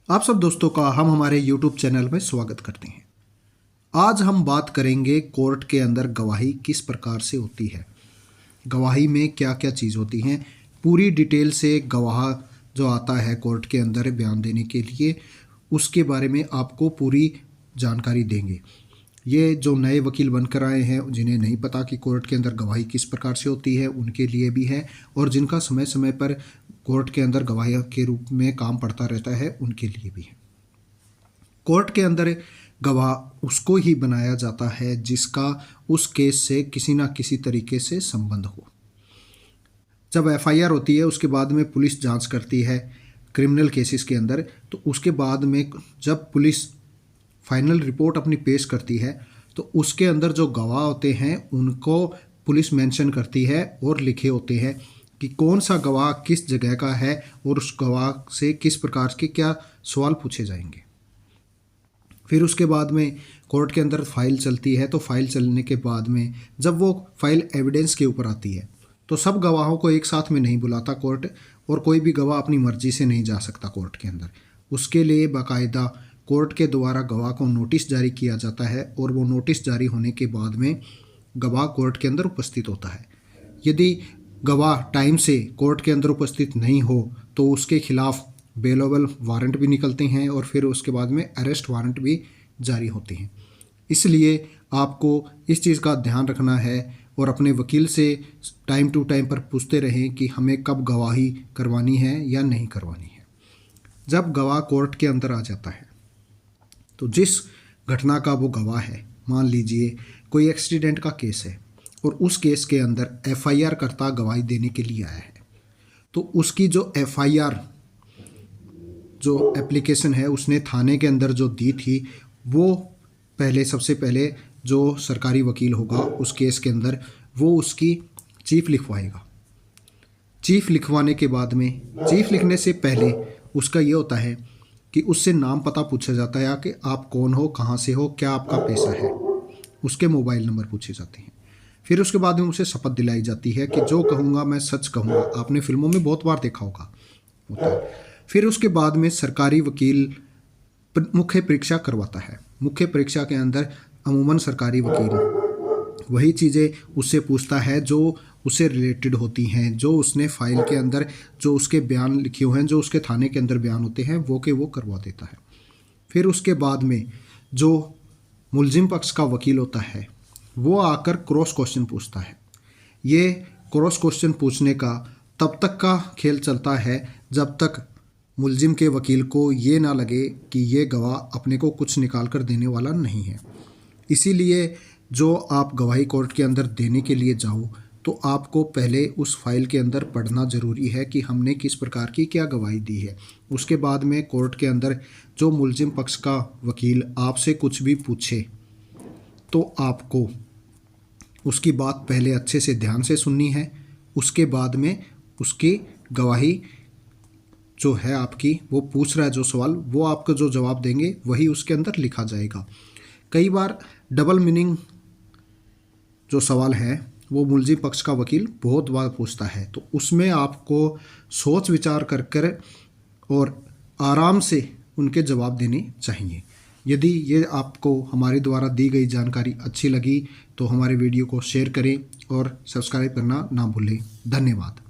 आप सब दोस्तों का हम हमारे YouTube चैनल में स्वागत करते हैं। आज हम बात करेंगे कोर्ट के अंदर गवाही किस प्रकार से होती है, गवाही में क्या क्या चीज़ होती हैं। पूरी डिटेल से गवाह जो आता है कोर्ट के अंदर बयान देने के लिए, उसके बारे में आपको पूरी जानकारी देंगे। ये जो नए वकील बनकर आए हैं, जिन्हें नहीं पता कि कोर्ट के अंदर गवाही किस प्रकार से होती है, उनके लिए भी है, और जिनका समय समय पर कोर्ट के अंदर गवाही के रूप में काम पड़ता रहता है, उनके लिए भी है। कोर्ट के अंदर गवाह उसको ही बनाया जाता है जिसका उस केस से किसी ना किसी तरीके से संबंध हो। जब एफआईआर होती है, उसके बाद में पुलिस जांच करती है क्रिमिनल केसेस के अंदर, तो उसके बाद में जब पुलिस फाइनल रिपोर्ट अपनी पेश करती है, तो उसके अंदर जो गवाह होते हैं उनको पुलिस मेंशन करती है और लिखे होते हैं कि कौन सा गवाह किस जगह का है और उस गवाह से किस प्रकार के क्या सवाल पूछे जाएंगे। फिर उसके बाद में कोर्ट के अंदर फाइल चलती है, तो फाइल चलने के बाद में जब वो फाइल एविडेंस के ऊपर आती है, तो सब गवाहों को एक साथ में नहीं बुलाता कोर्ट, और कोई भी गवाह अपनी मर्जी से नहीं जा सकता कोर्ट के अंदर। उसके लिए बाकायदा कोर्ट के द्वारा गवाह को नोटिस जारी किया जाता है, और वो नोटिस जारी होने के बाद में गवाह कोर्ट के अंदर उपस्थित होता है। यदि गवाह टाइम से कोर्ट के अंदर उपस्थित नहीं हो तो उसके खिलाफ बेलेबल वारंट भी निकलते हैं, और फिर उसके बाद में अरेस्ट वारंट भी जारी होते हैं। इसलिए आपको इस चीज़ का ध्यान रखना है और अपने वकील से टाइम टू टाइम पर पूछते रहें कि हमें कब गवाही करवानी है या नहीं करवानी है। जब गवाह कोर्ट के अंदर आ जाता है, तो जिस घटना का वो गवाह है, मान लीजिए कोई एक्सीडेंट का केस है और उस केस के अंदर एफआईआर करता गवाही देने के लिए आया है, तो उसकी जो एफआईआर जो एप्लीकेशन है उसने थाने के अंदर जो दी थी, वो सबसे पहले जो सरकारी वकील होगा उस केस के अंदर, वो उसकी चीफ लिखवाएगा। चीफ लिखवाने के बाद में, चीफ लिखने से पहले उसका ये होता है कि उससे नाम पता पूछा जाता है कि आप कौन हो, कहाँ से हो, क्या आपका पेशा है, उसके मोबाइल नंबर पूछे जाते हैं। फिर उसके बाद में उसे शपथ दिलाई जाती है कि जो कहूँगा मैं सच कहूँगा। आपने फिल्मों में बहुत बार देखा होगा होता है। फिर उसके बाद में सरकारी वकील मुख्य परीक्षा करवाता है। मुख्य परीक्षा के अंदर अमूमन सरकारी वकील वही चीज़ें उससे पूछता है जो उससे रिलेटेड होती हैं, जो उसने फाइल के अंदर जो उसके बयान लिखे हुए हैं, जो उसके थाने के अंदर बयान होते हैं, वो करवा देता है। फिर उसके बाद में जो मुलजिम पक्ष का वकील होता है, वो आकर क्रॉस क्वेश्चन पूछता है। ये क्रॉस क्वेश्चन पूछने का तब तक का खेल चलता है जब तक मुलजिम के वकील को ये ना लगे कि ये गवाह अपने को कुछ निकाल कर देने वाला नहीं है। इसीलिए जो आप गवाही कोर्ट के अंदर देने के लिए जाओ, तो आपको पहले उस फाइल के अंदर पढ़ना ज़रूरी है कि हमने किस प्रकार की क्या गवाही दी है। उसके बाद में कोर्ट के अंदर जो मुलजिम पक्ष का वकील आपसे कुछ भी पूछे, तो आपको उसकी बात पहले अच्छे से ध्यान से सुननी है। उसके बाद में उसकी गवाही जो है आपकी, वो पूछ रहा है जो सवाल, वो आपको जो जवाब देंगे वही उसके अंदर लिखा जाएगा। कई बार डबल मीनिंग जो सवाल है वो मुलजिम पक्ष का वकील बहुत बार पूछता है, तो उसमें आपको सोच विचार कर कर और आराम से उनके जवाब देने चाहिए। यदि ये आपको हमारे द्वारा दी गई जानकारी अच्छी लगी तो हमारे वीडियो को शेयर करें और सब्सक्राइब करना ना भूलें। धन्यवाद।